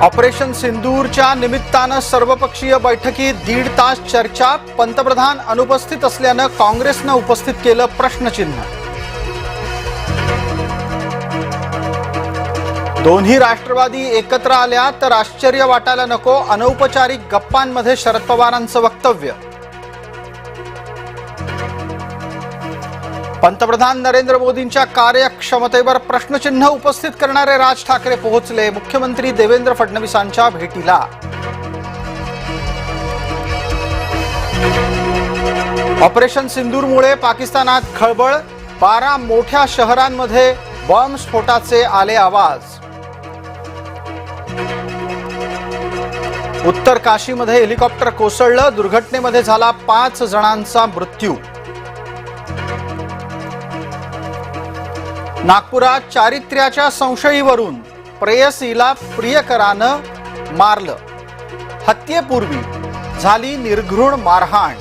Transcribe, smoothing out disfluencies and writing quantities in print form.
Operation सिंदूरच्या निमित्तानं सर्वपक्षीय बैठकीत 1.5 तास चर्चा. पंतप्रधान अनुपस्थित असल्यानं काँग्रेसनं उपस्थित केलं प्रश्नचिन्ह. दोन्ही राष्ट्रवादी एकत्र आल्या तर आश्चर्य वाटायला नको. अनौपचारिक गप्पांमध्ये शरद पवारांचं वक्तव्य. पंतप्रधान नरेंद्र मोदींच्या कार्यक्षमतेवर प्रश्नचिन्ह उपस्थित करणारे राज ठाकरे पोहोचले मुख्यमंत्री देवेंद्र फडणवीसांच्या भेटीला. ऑपरेशन सिंदूरमुळे पाकिस्तानात खळबळ. 12 मोठ्या शहरांमध्ये बॉम्बस्फोटाचे आले आवाज. उत्तर काशीमध्ये हेलिकॉप्टर कोसळलं. दुर्घटनेमध्ये झाला 5 जणांचा मृत्यू. नागपुरात चारित्र्याच्या संशयीवरून प्रेयसीला प्रियकरानं मारलं. हत्येपूर्वी झाली निर्घृण मारहाण.